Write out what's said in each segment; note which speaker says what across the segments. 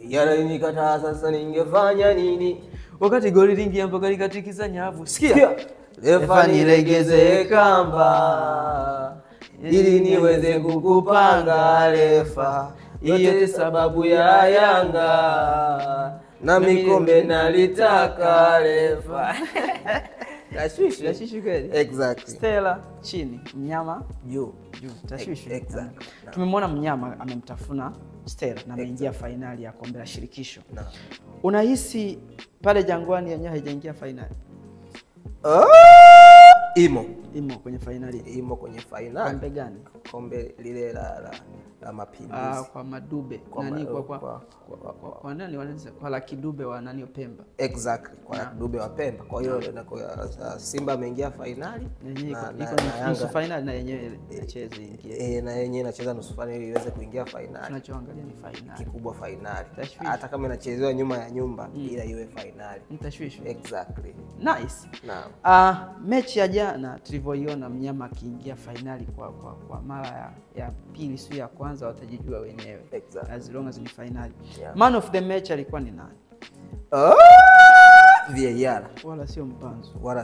Speaker 1: Yala nikataa sasa ningefanya nini?
Speaker 2: Wakati goli lingi mpaka likatikisa nyavu.
Speaker 1: Sikia. Refa nilegeze kamba ili niweze kukupanga refa. Yote sababu ya Yanga na mikombe nalitaka refa.
Speaker 2: Tashwishi kweli.
Speaker 1: Exactly.
Speaker 2: Stella chini, mnyama
Speaker 1: juu.
Speaker 2: Tashwishi.
Speaker 1: Exactly.
Speaker 2: Tumemwona mnyama amemtafuna Stella na ameingia finali ya kombe la shirikisho.
Speaker 1: Na.
Speaker 2: Unahisi pale Jangwani yenyewe haijaingia finali?
Speaker 1: Imo
Speaker 2: kwenye finali.
Speaker 1: Imo kwenye finali.
Speaker 2: Kombe gani?
Speaker 1: Kombe lile la Mapinduzi.
Speaker 2: Kwa Madube. Nani kwa nani wanasema kwa Lucky Dube wa nani Pemba?
Speaker 1: Exactly, kwa Lucky Dube wa Pemba. Kwa hiyo Simba ameingia finali
Speaker 2: na nusu finali na yenyewe inacheza ingie.
Speaker 1: Na yenyewe inacheza nusu finali ili iweze kuingia finali.
Speaker 2: Tunachoangalia ni finali.
Speaker 1: Kikubwa finali. Hata kama inachezewa nyuma ya nyumba ila iwe finali.
Speaker 2: Mtashwishi.
Speaker 1: Exactly.
Speaker 2: Nice.
Speaker 1: Naam.
Speaker 2: Mechi ya jana tulivyoiona mnyama akiingia finali kwa mara ya pili, sio ya kwanza, watajijua wenyewe.
Speaker 1: Exactly.
Speaker 2: As long as ni finali. Yeah. Man of the match alikuwa ni nani?
Speaker 1: VAR.
Speaker 2: Wala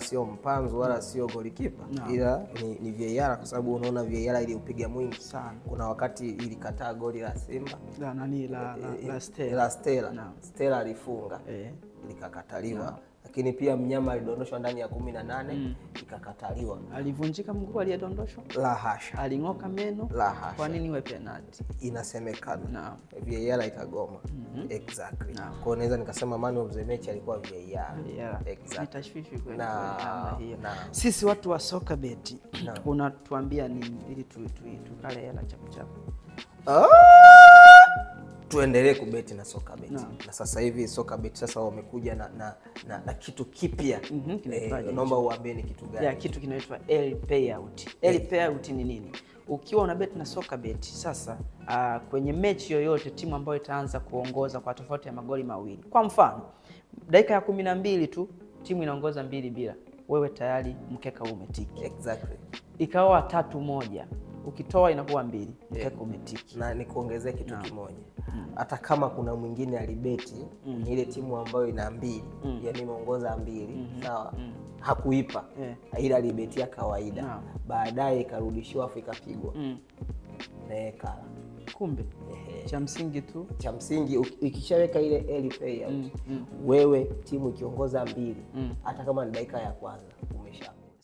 Speaker 2: sio Mpanzu,
Speaker 1: wala sio golikipa. Ila ni VAR kwa sababu unaona VAR iliupiga mwingi sana. Kuna wakati ilikataa goli la Simba. La Stella. Stella alifunga. Likakataliwa. Lakini pia mnyama alidondoshwa ndani ya 18 ikakataliwa.
Speaker 2: Alivunjika mguu aliyedondoshwa?
Speaker 1: La hasha.
Speaker 2: Aling'oka meno?
Speaker 1: La hasha.
Speaker 2: Kwa nini iwe penalty?
Speaker 1: Inasemekana. VAR itagoma. Exactly. Kwa naweza nikasema man of the match alikuwa VAR.
Speaker 2: Exactly. Tashwishi kweli namna hiyo. Sisi watu wa soka beti unatuambia nini ili tukale hela chapuchapu?
Speaker 1: Tuendelee kubeti na soka beti. Na sasa hivi soka beti sasa wamekuja na kitu kipya. Naomba uambie ni kitu gani?
Speaker 2: Kitu kinaitwa L payout. L payout ni nini? Ukiwa una bet na soka beti sasa kwenye mechi yoyote timu ambayo itaanza kuongoza kwa tofauti ya magoli mawili. Kwa mfano, dakika ya 12 tu timu inaongoza 2-0. Wewe tayari mkeka umetiki.
Speaker 1: Exactly.
Speaker 2: Ikawa 3-1. Ukitoa inakuwa 2, mkeka umetiki.
Speaker 1: Na nikuongezea kitu kimoja. Hata kama kuna mwingine alibeti ile timu ambayo ina 2, yani imeongoza 2, sawa? Hakuipa. Ila alibetia kawaida. Baadaye ikarudishiwa afu ikapigwa. Na kala.
Speaker 2: Kumbe cha msingi tu,
Speaker 1: cha msingi ikishaweka ile L payout, wewe timu ikiongoza 2 hata kama ni dakika ya kwanza